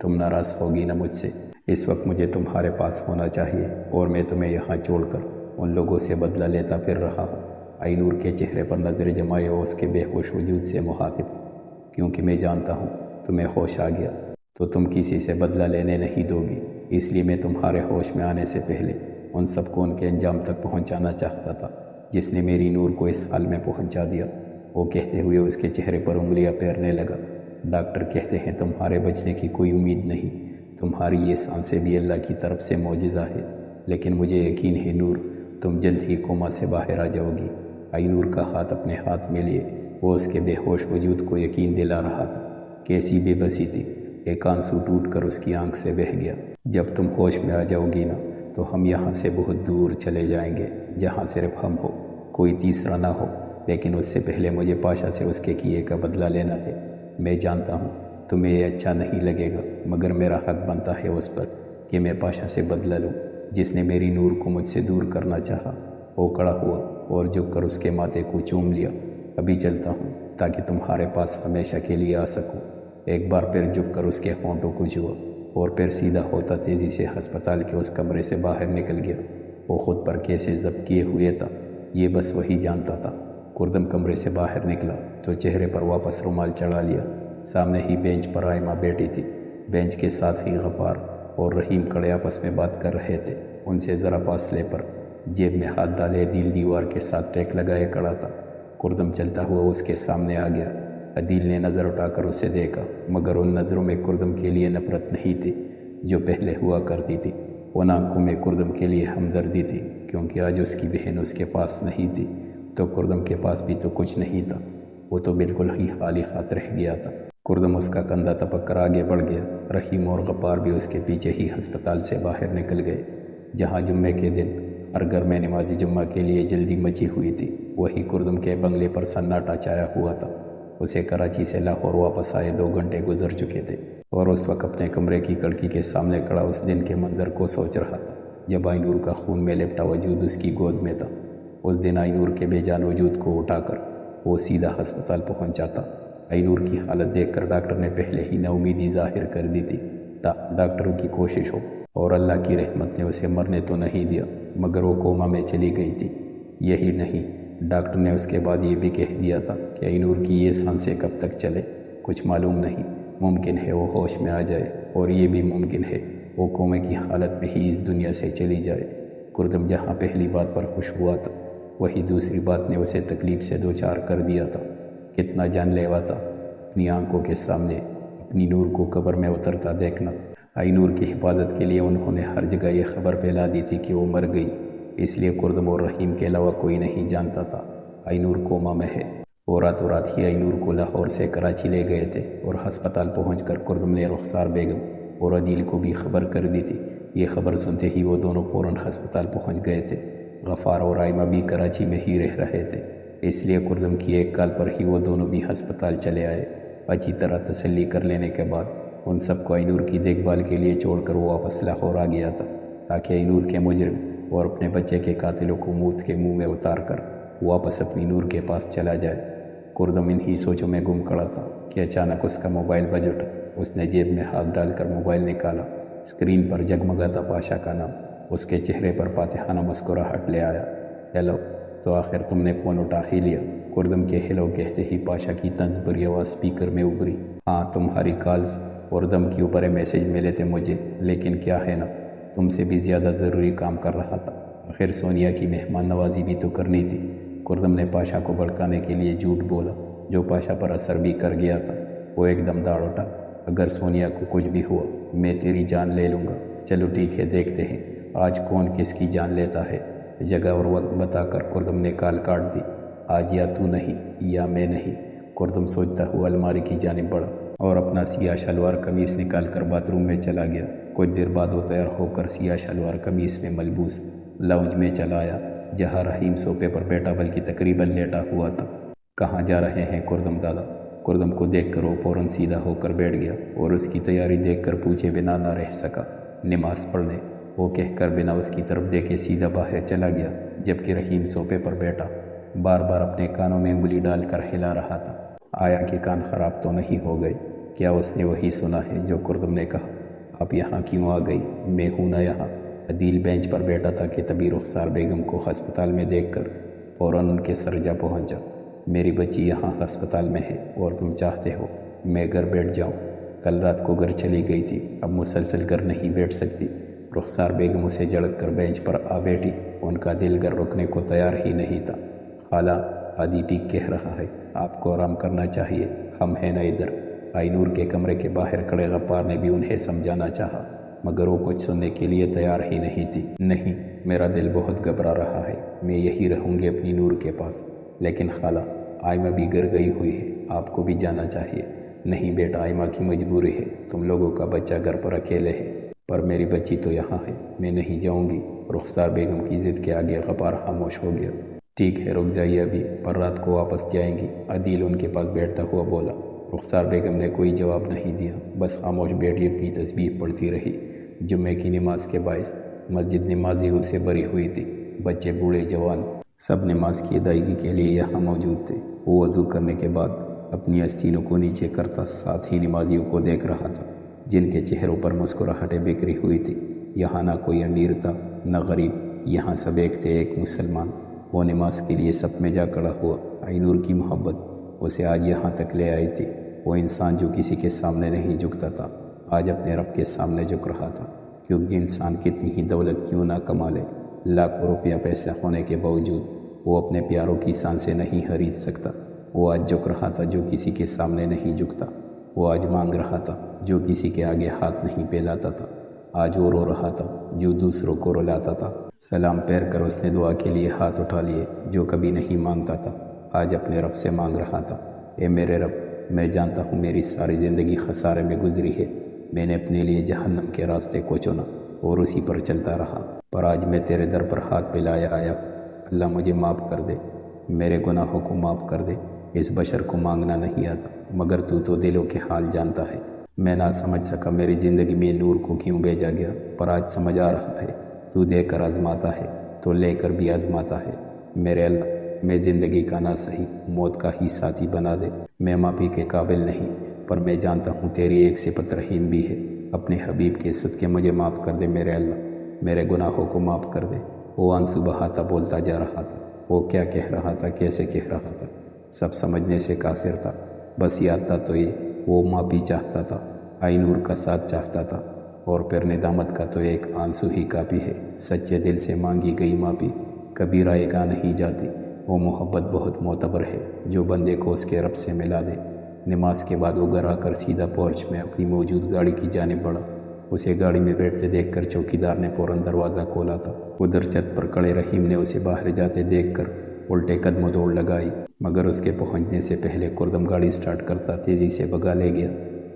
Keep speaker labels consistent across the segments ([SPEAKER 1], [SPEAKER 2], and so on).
[SPEAKER 1] تم ناراض ہوگی نہ مجھ سے؟ اس وقت مجھے تمہارے پاس ہونا چاہیے اور میں تمہیں یہاں چھوڑ کر ان لوگوں سے بدلہ لیتا پھر رہا ہوں۔ آئی نور کے چہرے پر نظر جمائے اور اس کے بے ہوش وجود سے مخاطب، کیونکہ میں جانتا ہوں تمہیں ہوش آ گیا تو تم کسی سے بدلہ لینے نہیں دو گی، اس لیے میں تمہارے ہوش میں آنے سے پہلے ان سب کو ان کے انجام تک پہنچانا چاہتا تھا جس نے میری نور کو اس حال میں پہنچا دیا۔ وہ کہتے ہوئے اس کے چہرے پر انگلیاں پھیرنے لگا۔ ڈاکٹر کہتے ہیں تمہارے بچنے کی کوئی امید نہیں، تمہاری یہ سانسیں بھی اللہ کی طرف سے معجزہ ہے، لیکن مجھے یقین ہے نور تم جلد ہی کوما سے باہر آ جاؤ گی۔ آئی نور کا ہاتھ اپنے ہاتھ میں لیے وہ اس کے بے ہوش وجود کو یقین دلا رہا تھا۔ کیسی بے بسی تھی، ایک آنسو ٹوٹ کر اس کی آنکھ سے بہہ گیا۔ جب تم ہوش میں آ جاؤ گی نا تو ہم یہاں سے بہت دور چلے جائیں گے، جہاں صرف ہم ہو، کوئی تیسرا نہ ہو، لیکن اس سے پہلے مجھے پاشا سے اس کے کیے کا بدلہ لینا ہے۔ میں جانتا ہوں تمہیں یہ اچھا نہیں لگے گا، مگر میرا حق بنتا ہے اس پر کہ میں پاشا سے بدلہ لوں جس نے میری نور کو مجھ سے دور کرنا چاہا۔ وہ کھڑا ہوا اور جھک کر اس کے ماتھے کو چوم لیا۔ ابھی چلتا ہوں تاکہ تمہارے پاس ہمیشہ کے لیے آ سکوں۔ ایک بار پھر جھک کر اس کے ہونٹوں کو چھوا اور پھر سیدھا ہوتا تیزی سے ہسپتال کے اس کمرے سے باہر نکل گیا۔ وہ خود پر کیسے ضبط کیے ہوئے تھا یہ بس وہی جانتا تھا۔ کردم کمرے سے باہر نکلا تو چہرے پر واپس رومال چڑھا لیا۔ سامنے ہی بینچ پر آئمہ بیٹھی تھی، بینچ کے ساتھ ہی غفار اور رحیم کھڑے آپس میں بات کر رہے تھے۔ ان سے ذرا فاصلے پر جیب میں ہاتھ ڈالے عدیل دیوار کے ساتھ ٹیک لگائے کھڑا تھا۔ کردم چلتا ہوا اس کے سامنے آ گیا۔ عدیل نے نظر اٹھا کر اسے دیکھا، مگر ان نظروں میں کردم کے لیے نفرت نہیں تھی جو پہلے ہوا کرتی تھی۔ ان آنکھوں میں کردم کے لیے ہمدردی تھی، کیونکہ آج اس کی بہن اس کے پاس نہیں تھی تو کردم کے پاس بھی تو کچھ نہیں تھا، وہ تو بالکل ہی خالی ہاتھ رہ گیا تھا۔ کردم اس کا کندھا ٹپک کر آگے بڑھ گیا۔ رحیم اور غفار بھی اس کے پیچھے ہی ہسپتال سے باہر نکل گئے۔ جہاں جمعے کے دن ہر گھر میں نماز جمعہ کے لیے جلدی مچی ہوئی تھی، وہی کردم کے بنگلے پر سناٹا چھایا ہوا تھا۔ اسے کراچی سے لاہور واپس آئے 2 گھنٹے گزر چکے تھے اور اس وقت اپنے کمرے کی کھڑکی کے سامنے کھڑا اس دن کے منظر کو سوچ رہا تھا جب آئی نور کا خون میں لپٹا وجود اس کی گود میں تھا۔ اس دن آئی نور کے بے جان وجود کو اٹھا کر وہ سیدھا ہسپتال پہنچا تھا۔ آئی نور کی حالت دیکھ کر ڈاکٹر نے پہلے ہی نا امیدی ظاہر کر دی تھی۔ ڈاکٹروں کی کوشش ہو اور اللہ کی رحمت نے اسے مرنے تو نہیں دیا، مگر وہ کوما میں چلی گئی تھی۔ یہی نہیں، ڈاکٹر نے اس کے بعد یہ بھی کہہ دیا تھا کہ آئی نور کی یہ سانسیں کب تک چلے کچھ معلوم نہیں، ممکن ہے وہ ہوش میں آ جائے اور یہ بھی ممکن ہے وہ کومے کی حالت میں ہی اس دنیا سے چلی جائے۔ کردم جہاں پہلی بات پر خوش ہوا تھا، وہی دوسری بات نے اسے تکلیف سے دوچار کر دیا تھا۔ کتنا جان لیوا تھا اپنی آنکھوں کے سامنے اپنی نور کو قبر میں اترتا دیکھنا۔ آئی نور کی حفاظت کے لیے انہوں نے ہر جگہ یہ خبر پھیلا دی تھی کہ وہ مر گئی، اس لیے کردم اور رحیم کے علاوہ کوئی نہیں جانتا تھا آئی نور کوما میں ہے۔ اور راتوں رات ہی آئی نور کو لاہور سے کراچی لے گئے تھے اور ہسپتال پہنچ کر کردم نے رخسار بیگم اور عدیل کو بھی خبر کر دی تھی۔ یہ خبر سنتے ہی وہ دونوں فوراً ہسپتال پہنچ گئے تھے۔ غفار اور آئمہ بھی کراچی میں ہی رہ رہے تھے، اس لیے کردم کی ایک کال پر ہی وہ دونوں بھی ہسپتال چلے آئے۔ اچھی طرح تسلی کر لینے کے بعد ان سب کو آئی نور کی دیکھ بھال کے لیے چھوڑ کر وہ واپس لاہور آ گیا تھا تاکہ آئی نور کے مجرم اور اپنے بچے کے قاتلوں کو موت کے منہ میں اتار کر واپس اپنی نور کے پاس چلا جائے۔ کردم انہی سوچوں میں گم کھڑا تھا کہ اچانک اس کا موبائل بج اٹھا۔ اس نے جیب میں ہاتھ ڈال کر موبائل نکالا۔ اسکرین پر جگمگاتا پاشا کا نام اس کے چہرے پر فاتحانہ مسکراہٹ لے آیا۔ ہیلو، تو آخر تم نے فون اٹھا ہی لیا۔ کردم کے ہیلو کہتے ہی پاشا کی طنز بھری آواز اسپیکر میں ابھری۔ ہاں، تمہاری کالز اور دھمکیوں پر میسج ملے تھے مجھے، لیکن کیا ہے نا، تم سے بھی زیادہ ضروری کام کر رہا تھا۔ آخر سونیا کی مہمان نوازی بھی تو کرنی تھی۔ کردم نے پاشا کو بھڑکانے کے لیے جھوٹ بولا جو پاشا پر اثر بھی کر گیا تھا۔ وہ ایک دم دوڑ اٹھا، اگر سونیا کو کچھ بھی ہوا میں تیری جان لے لوں گا۔ چلو ٹھیک ہے، دیکھتے ہیں آج کون کس کی جان لیتا ہے۔ جگہ اور وقت بتا کر کردم نے کال کاٹ دی۔ آج یا تو نہیں یا میں نہیں، کردم سوچتا ہوا الماری کی جانب بڑھا اور اپنا سیاہ شلوار قمیص نکال کر باتھ روم میں چلا گیا۔ کچھ دیر بعد وہ تیار ہو کر سیاہ شلوار قمیص میں ملبوس لاؤنج میں چلا آیا جہاں رحیم صوفے پر بیٹھا بلکہ تقریباً لیٹا ہوا تھا۔ کہاں جا رہے ہیں کردم دادا؟ کردم کو دیکھ کر وہ فوراً سیدھا ہو کر بیٹھ گیا اور اس کی تیاری دیکھ کر پوچھے بنا نہ رہ سکا۔ نماز پڑھنے، وہ کہہ کر بنا اس کی طرف دیکھے سیدھا باہر چلا گیا، جبکہ رحیم صوفے پر بیٹھا بار بار اپنے کانوں میں انگلی ڈال کر ہلا رہا تھا۔ آیا کہ کان خراب تو نہیں ہو گئے؟ کیا اس نے وہی سنا ہے جو کردم نے کہا؟ آپ یہاں کیوں آ گئی؟ میں ہوں نہ یہاں۔ عدیل بینچ پر بیٹھا تھا کہ تبھی رخسار بیگم کو ہسپتال میں دیکھ کر فوراً ان کے سر جا پہنچا۔ میری بچی یہاں ہسپتال میں ہے اور تم چاہتے ہو میں گھر بیٹھ جاؤں؟ کل رات کو گھر چلی گئی تھی، اب مسلسل گھر نہیں بیٹھ سکتی۔ رخسار بیگم اسے جھڑک کر بینچ پر آ بیٹھی۔ ان کا دل گھر رکنے کو تیار ہی نہیں تھا۔ خالہ، عادی ٹھیک کہہ رہا ہے، آپ کو آرام کرنا چاہیے، ہم ہیں نا ادھر۔ آئی نور کے کمرے کے باہر کھڑے غفار نے بھی انہیں سمجھانا چاہا، مگر وہ کچھ سننے کے لیے تیار ہی نہیں تھی۔ نہیں، میرا دل بہت گھبرا رہا ہے، میں یہی رہوں گی اپنی نور کے پاس۔ لیکن خالہ، آئمہ بھی گھر گئی ہوئی ہے، آپ کو بھی جانا چاہیے۔ نہیں بیٹا، آئمہ کی مجبوری ہے، تم لوگوں کا بچہ گھر پر اکیلے ہے۔ پر میری بچی تو یہاں ہے، میں نہیں جاؤں گی۔ رخسار بیگم کی ضد کے آگے غفار خاموش ہو گیا۔ ٹھیک ہے، رک جائیے ابھی، پر رات کو واپس جائیں گی، عدیل ان کے پاس بیٹھتا ہوا بولا۔ رخسار بیگم نے کوئی جواب نہیں دیا، بس خاموش بیٹھی اپنی تسبیح پڑھتی رہی۔ جمعے کی نماز کے باعث مسجد نمازیوں سے بھری ہوئی تھی۔ بچے، بوڑھے، جوان، سب نماز کی ادائیگی کے لیے یہاں موجود تھے۔ وہ وضو کرنے کے بعد اپنی آستینوں کو نیچے کرتا ساتھ ہی نمازیوں کو دیکھ رہا تھا، جن کے چہروں پر مسکراہٹیں بکھری ہوئی تھی۔ یہاں نہ کوئی امیر تھا نہ غریب، یہاں سب ایک تھے، ایک مسلمان۔ وہ نماز کے لیے صف میں جا کھڑا ہوا۔ آئی نور کی محبت اسے آج یہاں تک لے آئی تھی۔ وہ انسان جو کسی کے سامنے نہیں جھکتا تھا، آج اپنے رب کے سامنے جھک رہا تھا، کیونکہ انسان کتنی ہی دولت کیوں نہ کما لے، لاکھوں روپیہ پیسہ ہونے کے باوجود وہ اپنے پیاروں کی سانسیں نہیں خرید سکتا۔ وہ آج جھک رہا تھا جو کسی کے سامنے نہیں جھکتا۔ وہ آج مانگ رہا تھا جو کسی کے آگے ہاتھ نہیں پھیلاتا تھا۔ آج وہ رو رہا تھا جو دوسروں کو رلاتا تھا۔ سلام پیر کر اس نے دعا کے لیے ہاتھ اٹھا لیے، جو کبھی نہیں مانگتا تھا، آج اپنے رب سے مانگ رہا تھا۔ اے میرے رب، میں جانتا ہوں میری ساری زندگی خسارے میں گزری ہے، میں نے اپنے لیے جہنم کے راستے کو چنا اور اسی پر چلتا رہا، پر آج میں تیرے در پر ہاتھ پھیلائے آیا۔ اللہ مجھے معاف کر دے، میرے گناہوں کو معاف کر دے۔ اس بشر کو مانگنا نہیں آتا، مگر تو دلوں کے حال جانتا ہے۔ میں نہ سمجھ سکا میری زندگی میں نور کو کیوں بھیجا گیا، پر آج سمجھ آ رہا ہے۔ تو دے کر آزماتا ہے تو لے کر بھی آزماتا ہے۔ میرے اللہ، میں زندگی کا نہ صحیح موت کا ہی ساتھی بنا دے۔ میں معافی کے قابل نہیں، پر میں جانتا ہوں تیری ایک صفت رحیم بھی ہے۔ اپنے حبیب کے صدقے مجھے معاف کر دے میرے اللہ، میرے گناہوں کو معاف کر دے۔ وہ آنسو بہاتا بولتا جا رہا تھا۔ وہ کیا کہہ رہا تھا، کیسے کہہ رہا تھا، سب سمجھنے سے قاصر تھا۔ بس یاد تھا تو یہ، وہ معافی چاہتا تھا، آئی نور کا ساتھ چاہتا تھا، اور پھر ندامت کا تو ایک آنسو ہی کافی ہے۔ سچے دل سے مانگی گئی معافی کبھی رائے گاہ نہیں جاتی۔ وہ محبت بہت معتبر ہے جو بندے کو اس کے رب سے ملا دے۔ نماز کے بعد وہ گھر آ کر سیدھا پورچ میں اپنی موجود گاڑی کی جانب بڑھا۔ اسے گاڑی میں بیٹھتے دیکھ کر چوکیدار نے فوراً دروازہ کھولا تھا۔ ادھر چھت پر کھڑے رحیم نے اسے باہر جاتے دیکھ کر الٹے قدم و دوڑ لگائی، مگر اس کے پہنچنے سے پہلے کردم گاڑی سٹارٹ کرتا تیزی سے بھگا لے گیا۔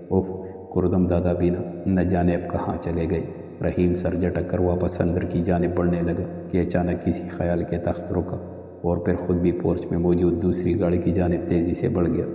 [SPEAKER 1] اوف، کردم دادا بھی نہ جانے اب کہاں چلے گئے۔ رحیم سر جھٹک کر واپس اندر کی جانب بڑھنے لگا کہ اچانک کسی خیال کے تخت رکا، اور پھر خود بھی پورچ میں موجود دوسری گاڑی کی جانب تیزی سے بڑھ گیا۔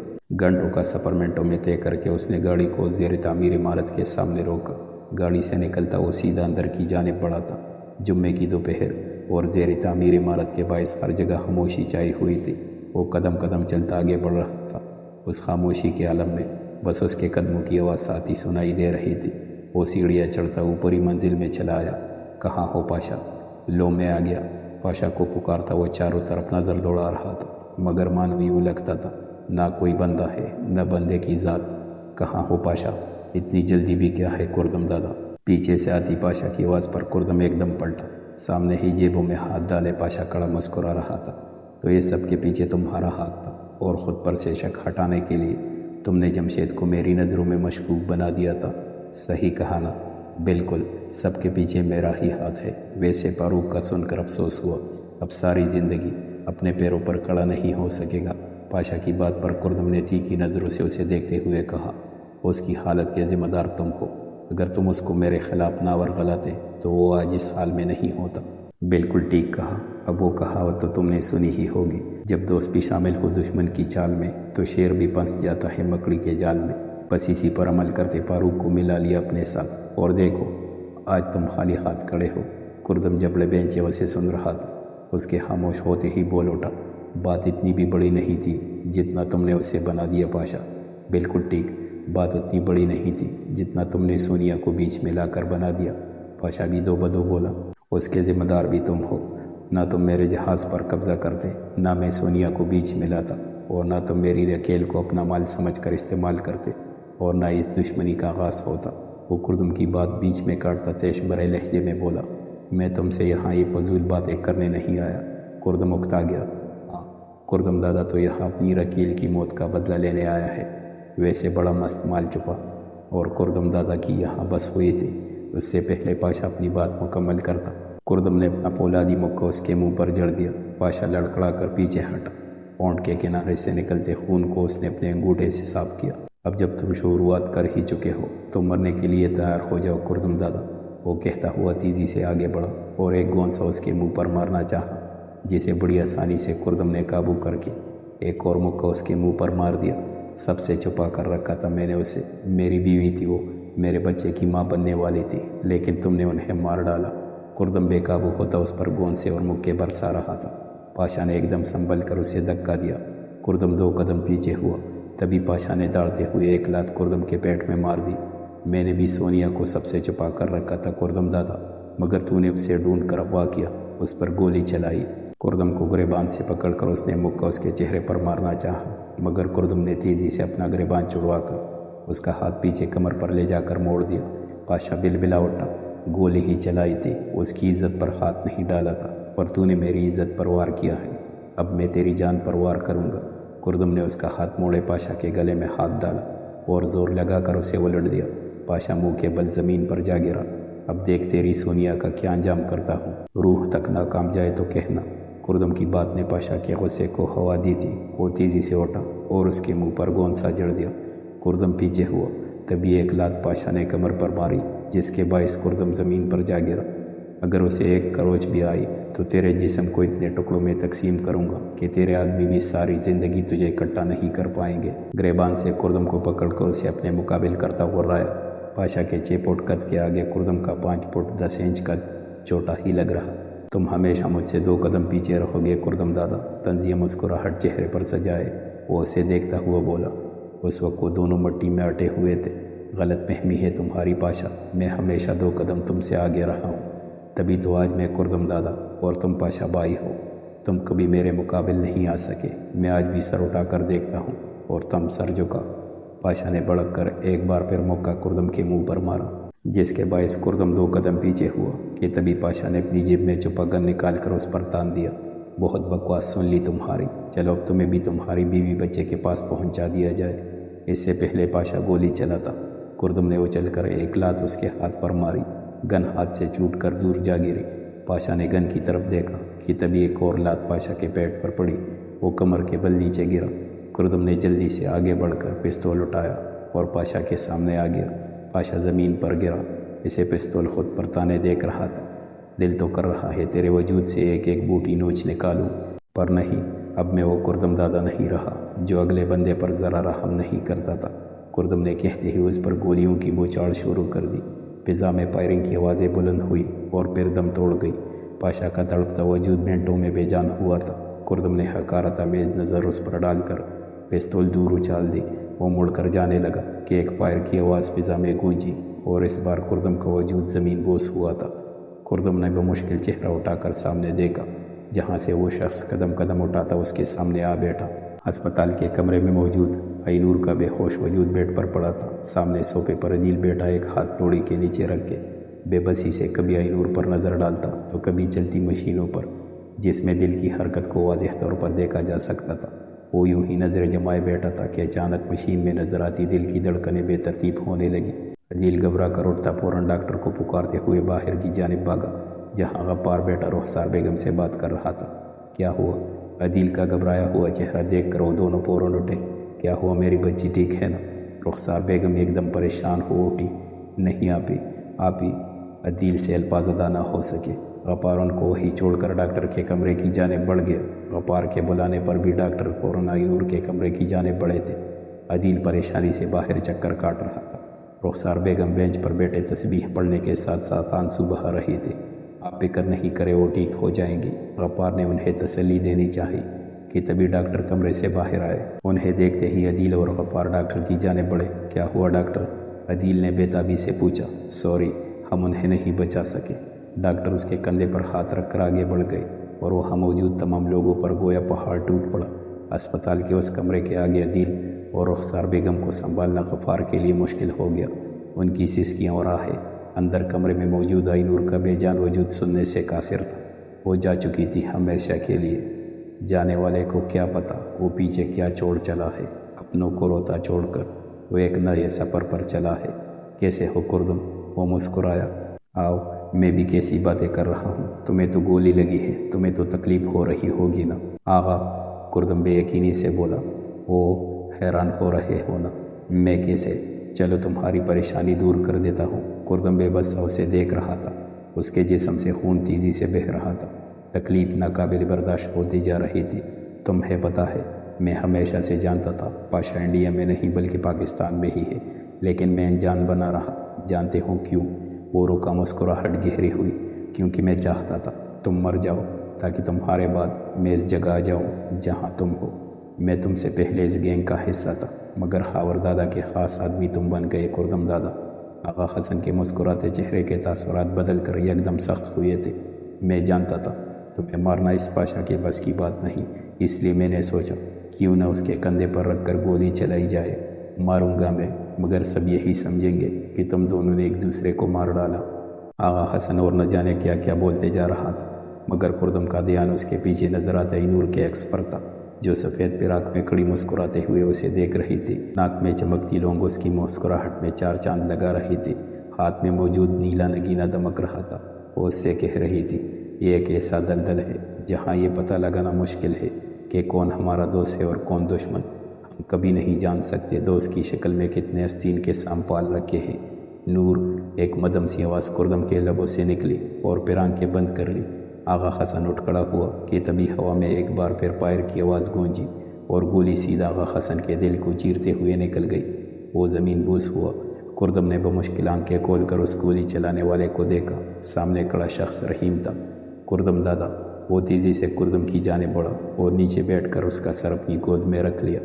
[SPEAKER 1] گھنٹوں کا سفر منٹوں میں طے کر کے اس نے گاڑی کو زیر تعمیر عمارت کے سامنے روکا۔ گاڑی سے نکلتا وہ سیدھا اندر کی جانب بڑھا تھا۔ جمعے کی دوپہر اور زیر تعمیر عمارت کے باعث ہر جگہ خاموشی چھائی ہوئی تھی۔ وہ قدم قدم چلتا آگے بڑھ رہا تھا۔ اس خاموشی کے عالم میں بس اس کے قدموں کی آواز ساتھ ہی سنائی دے رہی تھی۔ وہ سیڑھیاں چڑھتا اوپری منزل میں چلا آیا۔ کہاں ہو پاشا؟ لو میں آ گیا۔ پاشا کو پکارتا وہ چاروں طرف نظر دوڑا رہا تھا، مگر مانو یوں لگتا تھا نہ کوئی بندہ ہے نہ بندے کی ذات۔ کہاں ہو پاشا؟ اتنی جلدی بھی کیا ہے کردم دادا؟ پیچھے سے آتی پاشا کی آواز پر کردم ایک دم پلٹا۔ سامنے ہی جیبوں میں ہاتھ ڈالے پاشا کڑا مسکرا رہا تھا۔ تو یہ سب کے پیچھے تمہارا ہاتھ تھا، اور خود پر سے شک ہٹانے کے لیے تم نے جمشید کو میری نظروں میں مشکوک بنا دیا تھا۔ صحیح کہا نا؟ بالکل، سب کے پیچھے میرا ہی ہاتھ ہے۔ ویسے فاروق کا سن کر افسوس ہوا، اب ساری زندگی اپنے پیروں پر کھڑا نہیں ہو سکے گا۔ پاشا کی بات پر کردم نے تیکھی نظروں سے اسے دیکھتے ہوئے کہا، اس کی حالت کے ذمہ دار تم ہو۔ اگر تم اس کو میرے خلاف نہ ورغلاتے تو وہ آج اس حال میں نہیں ہوتا۔ بالکل ٹھیک کہا۔ اب وہ کہاوت تو تم نے سنی ہی ہوگی، جب دوست بھی شامل ہو دشمن کی چال میں تو شیر بھی پھنس جاتا ہے مکڑی کے جال میں۔ بس اسی پر عمل کرتے فاروق کو ملا لیا اپنے ساتھ، اور دیکھو آج تم خالی ہاتھ کھڑے ہو۔ کردم جبڑے بینچے اسے سن رہا تھا، اس کے خاموش ہوتے ہی بول اٹھا، بات اتنی بھی بڑی نہیں تھی جتنا تم نے اسے بنا دیا پاشا۔ بالکل ٹھیک، بات اتنی بڑی نہیں تھی جتنا تم نے سونیا کو بیچ میں لا کر بنا دیا۔ پاشا بھی دو بدو بولا، اس کے ذمہ دار بھی تم ہو۔ نہ تم میرے جہاز پر قبضہ کرتے، نہ میں سونیا کو بیچ میں لاتا، اور نہ تم میری رکیل کو اپنا مال سمجھ کر استعمال کرتے، اور نہ اس دشمنی کا آغاز ہوتا۔ وہ کردم کی بات بیچ میں کاٹتا تیش برے لہجے میں بولا، میں تم سے یہاں یہ فضول باتیں کرنے نہیں آیا۔ کردم اکتا گیا، ہاں، کردم دادا تو یہاں اپنی رکیل کی موت کا بدلہ لینے آیا ہے۔ ویسے بڑا مست مال چھپا اور کردم دادا کی یہاں بس ہوئی تھی۔ اس سے پہلے پاشا اپنی بات مکمل کرتا، کردم نے اپنا پولادی مکہ اس کے منہ پر جڑ دیا۔ پاشا لڑکڑا کر پیچھے ہٹا، ہونٹ کے کنارے سے نکلتے خون کو اس نے اپنے انگوٹھے سے صاف کیا۔ اب جب تم شروعات کر ہی چکے ہو تو مرنے کے لیے تیار ہو جاؤ کردم دادا، وہ کہتا ہوا تیزی سے آگے بڑھا اور ایک گونسا اس کے منہ پر مارنا چاہا، جسے بڑی آسانی سے کردم نے قابو کر کے ایک اور مکہ اس کے منہ پر مار دیا۔ سب سے چھپا کر رکھا تھا میں نے اسے، میری بیوی تھی وہ، میرے بچے کی ماں بننے والی تھی، لیکن تم نے انہیں مار ڈالا۔ کردم بے قابو ہوتا اس پر گونسے اور مکے برسا رہا تھا۔ پاشا نے ایک دم سنبھل کر اسے دھکا دیا۔ کردم 2 قدم پیچھے ہوا، تبھی پاشا نے دوڑتے ہوئے ایک لات کردم کے پیٹ میں مار دی۔ میں نے بھی سونیا کو سب سے چھپا کر رکھا تھا کردم دادا، مگر تو نے اسے ڈھونڈ کر اغوا کیا، اس پر گولی چلائی۔ کردم کو گریبان سے پکڑ کر اس نے مکہ اس کے چہرے پر مارنا چاہا، مگر کردم نے تیزی سے اپنا گریبان چھڑوا کر اس کا ہاتھ پیچھے کمر پر لے جا کر موڑ دیا۔ پاشا بلبلا اٹھا، گولی ہی چلائی تھی، اس کی عزت پر ہاتھ نہیں ڈالا تھا، پر تو نے میری عزت پر وار کیا ہے، اب میں تیری جان پر وار کروں گا۔ کردم نے اس کا ہاتھ موڑے پاشا کے گلے میں ہاتھ ڈالا اور زور لگا کر اسے الٹ دیا۔ پاشا منہ کے بل زمین پر جا گرا۔ اب دیکھ تیری سونیا کا کیا انجام کرتا ہوں، روح تک ناکام جائے تو کہنا۔ کردم کی بات نے پاشا کے غصے کو ہوا دی تھی، وہ تیزی سے اٹھا اور اس کے منہ پر گونسا جڑ دیا۔ کردم پیچھے ہوا، تبھی ایک لات پاشا نے کمر پر ماری، جس کے باعث کردم زمین پر جا گرا۔ اگر اسے ایک کروچ بھی آئی تو تیرے جسم کو اتنے ٹکڑوں میں تقسیم کروں گا کہ تیرے آدمی بھی ساری زندگی تجھے اکٹھا نہیں کر پائیں گے۔ گریبان سے کردم کو پکڑ کر اسے اپنے مقابل کرتا غرایا۔ پاشا کے 6 فٹ قد کے آگے کردم کا 5 فٹ 10 انچ کا چھوٹا ہی لگ رہا۔ تم ہمیشہ مجھ سے 2 قدم پیچھے رہو گے کردم دادا، طنزیہ مسکراہٹ چہرے پر سجائے وہ اسے دیکھتا ہوا بولا۔ اس وقت وہ دونوں مٹی میں اٹے ہوئے تھے۔ غلط فہمی ہے تمہاری پاشا، میں ہمیشہ 2 قدم تم سے آگے رہا ہوں، تبھی تو آج میں کردم دادا اور تم پاشا بھائی ہو۔ تم کبھی میرے مقابل نہیں آ سکے، میں آج بھی سر اٹھا کر دیکھتا ہوں اور تم سر جھکا۔ پاشا نے بڑک کر ایک بار پھر مکہ کردم کے منہ پر مارا، جس کے باعث کردم 2 قدم پیچھے ہوا کہ تبھی پاشا نے اپنی جیب میں چھپا گن نکال کر اس پر تان دیا۔ بہت بکواس سن لی تمہاری، چلو اب تمہیں بھی تمہاری بیوی بچے کے پاس پہنچا دیا جائے۔ اس سے پہلے پاشا گولی چلاتا، کردم نے اچل کر ایک لات اس کے ہاتھ پر ماری، گن ہاتھ سے چھوٹ کر دور جا گری۔ پاشا نے گن کی طرف دیکھا کہ تبھی ایک اور لات پاشا کے پیٹ پر پڑی، وہ کمر کے بل نیچے گرا۔ کردم نے جلدی سے آگے بڑھ کر پستول اٹھایا اور پاشا کے سامنے آ گیا۔ پاشا زمین پر گرا، اسے پستول خود پر تانے دیکھ رہا تھا۔ دل تو کر رہا ہے تیرے وجود سے ایک ایک بوٹی نوچ نکالوں، پر نہیں، اب میں وہ کردم دادا نہیں رہا جو اگلے بندے پر ذرا رحم نہیں کرتا تھا۔ کردم نے کہتے ہی اس پر گولیوں کی بوچھاڑ شروع کر دی۔ فضا میں فائرنگ کی آوازیں بلند ہوئی اور پھر دم توڑ گئی۔ پاشا کا تڑپتا وجود منٹوں میں بے جان ہوا تھا۔ کردم نے حقارت آمیز نظر اس پر ڈال کر پستول دور اچھال دی۔ وہ مڑ کر جانے لگا کہ ایک فائر کی آواز فضا میں گونجی اور اس بار کردم کا وجود زمین بوس ہوا تھا۔ کردم نے بمشکل چہرہ اٹھا کر سامنے دیکھا، جہاں سے وہ شخص قدم قدم اٹھاتا اس کے سامنے آ بیٹھا۔ ہسپتال کے کمرے میں موجود آئینور کا بے ہوش وجود بیڈ پر پڑا تھا۔ سامنے صوفے پر عدیل بیٹھا، ایک ہاتھ ٹوڑی کے نیچے رکھ کے بے بسی سے کبھی آئینور پر نظر ڈالتا تو کبھی چلتی مشینوں پر، جس میں دل کی حرکت کو واضح طور پر دیکھا جا سکتا تھا۔ وہ یوں ہی نظریں جمائے بیٹھا تھا کہ اچانک مشین میں نظر آتی دل کی دھڑکنیں بے ترتیب ہونے لگی۔ عدیل گھبرا کر اٹھتا فوراً ڈاکٹر کو پکارتے ہوئے باہر کی جانب بھاگا، جہاں غفار بیٹا رخسار بیگم سے بات کر رہا تھا۔ کیا ہوا؟ عدیل کا گھبرایا ہوا چہرہ دیکھ کر وہ دونوں فوراً اٹھے۔ کیا ہوا، میری بچی ٹھیک ہے نا؟ رخسار بیگم ایک دم پریشان ہو اٹھی۔ نہیں آپ ہی عدیل سے الفاظ ادا نہ ہو سکے۔ غفار ان کو وہی چھوڑ کر ڈاکٹر کے کمرے کی جانب بڑھ گیا۔ غفار کے بلانے پر بھی ڈاکٹر فوراً آئینور کے کمرے کی جانب بڑھے تھے۔ عدیل پریشانی سے باہر چکر کاٹ رہا تھا۔ رخسار بیگم بینچ پر بیٹھے تسبیح پڑھنے کے ساتھ ساتھ آنسو بہا رہی تھی۔ آپ فکر نہیں کرے، وہ ٹھیک ہو جائیں گی، غفار نے انہیں تسلی دینی چاہی۔ کہ تبھی ڈاکٹر کمرے سے باہر آئے۔ انہیں دیکھتے ہی عدیل اور غفار ڈاکٹر کی جانب بڑھے۔ کیا ہوا ڈاکٹر؟ عدیل نے بے تابی سے پوچھا۔ سوری، ہم انہیں نہیں بچا سکے۔ ڈاکٹر اس کے کندھے پر ہاتھ رکھ کر آگے بڑھ گئے اور وہاں موجود تمام لوگوں پر گویا پہاڑ ٹوٹ پڑا۔ اسپتال کے اس کمرے کے آگے عدیل اور رخسار بیگم کو سنبھالنا غفار کے لیے مشکل ہو گیا۔ ان کی سسکیاں اور آہیں اندر کمرے میں موجود آئی نور کا بے جان وجود سننے سے قاصر تھا۔ وہ جا چکی تھی ہمیشہ کے لیے۔ جانے والے کو کیا پتا وہ پیچھے کیا چھوڑ چلا ہے۔ اپنوں کو روتا چھوڑ کر وہ ایک نئے سفر پر چلا ہے۔ کیسے ہو کردم؟ وہ مسکرایا۔ آؤ، میں بھی کیسی باتیں کر رہا ہوں۔ تمہیں تو گولی لگی ہے، تمہیں تو تکلیف ہو رہی ہوگی نا؟ آغا، کردم بے یقینی سے بولا۔ وہ حیران ہو رہے ہو نا؟ میں کیسے؟ چلو تمہاری پریشانی دور کر دیتا ہوں۔ کردم بے بس اسے دیکھ رہا تھا۔ اس کے جسم سے خون تیزی سے بہہ رہا تھا۔ تکلیف ناقابل برداشت ہوتی جا رہی تھی۔ تمہیں پتہ ہے، میں ہمیشہ سے جانتا تھا پاشا انڈیا میں نہیں بلکہ پاکستان میں ہی ہے، لیکن میں انجان بنا رہا۔ جانتے ہو کیوں؟ وہ رکا، مسکراہٹ گہری ہوئی۔ کیونکہ میں چاہتا تھا تم مر جاؤ تاکہ تمہارے بعد میں اس جگہ آ جاؤں جہاں تم ہو۔ میں تم سے پہلے اس گینگ کا حصہ تھا، مگر خاور دادا کے خاص آدمی تم بن گئے کردم دادا۔ آغا حسن کے مسکراتے چہرے کے تاثرات بدل کر یکدم سخت ہوئے تھے۔ میں جانتا تھا تمہیں مارنا اس پاشا کے بس کی بات نہیں، اس لیے میں نے سوچا کیوں نہ اس کے کندھے پر رکھ کر گولی چلائی جائے۔ ماروں گا میں، مگر سب یہی سمجھیں گے کہ تم دونوں نے ایک دوسرے کو مار ڈالا۔ آغا حسن اور نہ جانے کیا کیا بولتے جا رہا تھا، مگر کردم کا دھیان اس کے پیچھے نظر آتے نور کے عکس پر تھا، جو سفید پراک میں کھڑی مسکراتے ہوئے اسے دیکھ رہی تھی۔ ناک میں چمکتی لونگ اس کی مسکراہٹ میں چار چاند لگا رہی تھی۔ ہاتھ میں موجود نیلا نگینہ دمک رہا تھا۔ وہ اس سے کہہ رہی تھی، یہ ایک ایسا دلدل ہے جہاں یہ پتہ لگانا مشکل ہے کہ کون ہمارا دوست ہے اور کون دشمن۔ ہم کبھی نہیں جان سکتے دوست کی شکل میں کتنے آستین کے سام پال رکھے ہیں۔ نور، ایک مدھم سی آواز کردم کے لبوں سے نکلی اور پھر آنکھیں بند کر لی۔ آغا حسن اٹھ کھڑا ہوا کہ تبھی ہوا میں ایک بار پھر پائر کی آواز گونجی اور گولی سیدھا آغا حسن کے دل کو چیرتے ہوئے نکل گئی۔ وہ زمین بوس ہوا۔ کردم نے بمشکل آنکھیں کھول کر اس گولی چلانے والے کو دیکھا۔ سامنے کھڑا شخص رحیم تھا۔ کردم دادا۔ وہ تیزی سے کردم کی جانب بڑھا اور نیچے بیٹھ کر اس کا سر اپنی گود میں رکھ لیا۔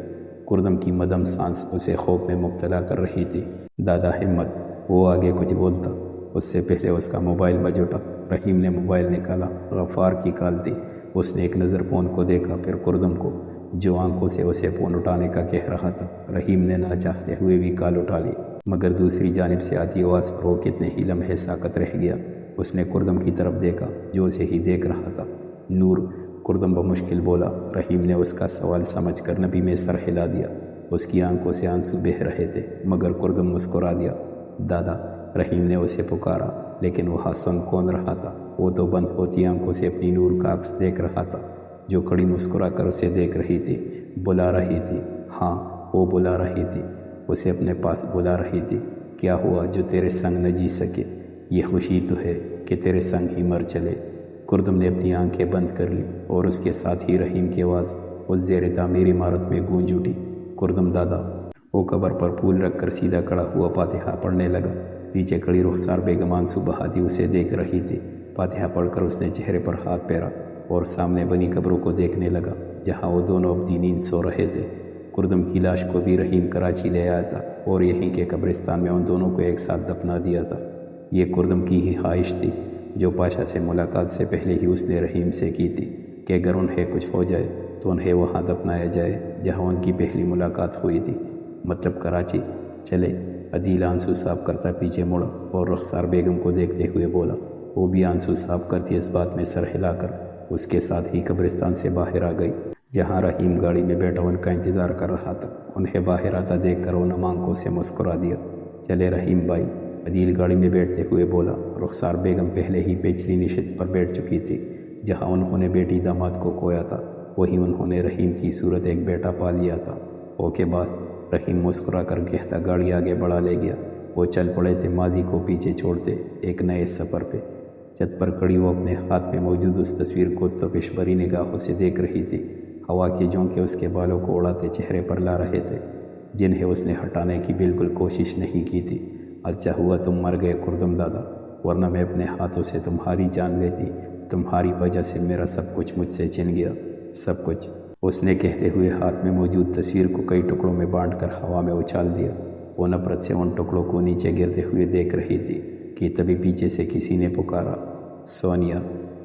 [SPEAKER 1] کردم کی مدھم سانس اسے خوف میں مبتلا کر رہی تھی۔ دادا ہمت۔ وہ آگے کچھ بولتا، اس سے پہلے اس کا موبائل بج اٹھا۔ رحیم نے موبائل نکالا۔ غفار کی کال تھی۔ اس نے ایک نظر فون کو دیکھا، پھر کردم کو، جو آنکھوں سے اسے فون اٹھانے کا کہہ رہا تھا۔ رحیم نے نہ چاہتے ہوئے بھی کال اٹھا لی، مگر دوسری جانب سے آتی آواز پر وہ کتنے ہی لمحے ساکت رہ گیا۔ اس نے کردم کی طرف دیکھا جو اسے ہی دیکھ رہا تھا۔ نور، کردم بمشکل بولا۔ رحیم نے اس کا سوال سمجھ کر نبی میں سر ہلا دیا۔ اس کی آنکھوں سے آنسو بہہ رہے تھے، مگر کردم مسکرا دیا۔ دادا، رحیم نے اسے پکارا، لیکن وہاں سن کون رہا تھا؟ وہ تو بند ہوتی آنکھوں سے اپنی نور کا عکس دیکھ رہا تھا، جو کھڑی مسکرا کر اسے دیکھ رہی تھی، بلا رہی تھی۔ ہاں، وہ بلا رہی تھی، اسے اپنے پاس بلا رہی تھی۔ کیا ہوا جو تیرے سنگ نہ جی سکے؟ یہ خوشی تو ہے کہ تیرے سنگ ہی مر چلے۔ کردم نے اپنی آنکھیں بند کر لی اور اس کے ساتھ ہی رحیم کی آواز اس زیر تعمیر عمارت میں گونج اٹھی، کردم دادا۔ وہ قبر پر پھول رکھ کر سیدھا کھڑا ہوا فاتحہ پڑھنے لگا۔ پیچھے کھڑی رخسار بیگم آنسو بہاتی اسے دیکھ رہی تھی۔ فاتحہ پڑھ کر اس نے چہرے پر ہاتھ پھیرا اور سامنے بنی قبروں کو دیکھنے لگا جہاں وہ دونوں اپنی نیند سو رہے تھے۔ کردم کی لاش کو بھی رحیم کراچی لے آیا تھا اور یہیں کے قبرستان میں ان دونوں کو ایک ساتھ دفنا دیا تھا۔ یہ کردم کی ہی خواہش تھی جو پاشا سے ملاقات سے پہلے ہی اس نے رحیم سے کی تھی کہ اگر انہیں کچھ ہو جائے تو انہیں وہاں دفنایا جائے جہاں ان کی پہلی ملاقات ہوئی تھی، مطلب کراچی۔ چلے، عدیل آنسو صاف کرتا پیچھے مڑا اور رخسار بیگم کو دیکھتے ہوئے بولا۔ وہ بھی آنسو صاف کرتی اس بات میں سر ہلا کر اس کے ساتھ ہی قبرستان سے باہر آ گئی، جہاں رحیم گاڑی میں بیٹھا ان کا انتظار کر رہا تھا۔ انہیں باہر آتا دیکھ کر وہ نم آنکھوں سے مسکرا دیا۔ چلے رحیم بھائی، عدیل گاڑی میں بیٹھتے ہوئے بولا۔ رخسار بیگم پہلے ہی پچھلی نشست پر بیٹھ چکی تھی جہاں انہوں نے بیٹی داماد کو کھویا تھا، وہیں انہوں نے رحیم کی صورت ایک بیٹا پا لیا تھا۔ اوکے باس، رحیم مسکرا کر کہتا گاڑی آگے بڑھا لے گیا۔ وہ چل پڑے تھے ماضی کو پیچھے چھوڑتے ایک نئے سفر پہ۔ چھت پر کھڑی وہ اپنے ہاتھ میں موجود اس تصویر کو تپش بھری نگاہوں سے دیکھ رہی تھی۔ ہوا کے جھونکے اس کے بالوں کو اڑاتے چہرے پر لا رہے تھے، جنہیں اس نے ہٹانے کی بالکل کوشش نہیں کی تھی۔ اچھا ہوا تم مر گئے کردم دادا، ورنہ میں اپنے ہاتھوں سے تمہاری جان لیتی۔ تمہاری وجہ سے میرا سب کچھ مجھ سے چھن گیا، سب کچھ۔ اس نے کہتے ہوئے ہاتھ میں موجود تصویر کو کئی ٹکڑوں میں بانٹ کر ہوا میں اچھال دیا۔ وہ نفرت سے ان ٹکڑوں کو نیچے گرتے ہوئے دیکھ رہی تھی کہ تبھی پیچھے سے کسی نے پکارا، سونیا۔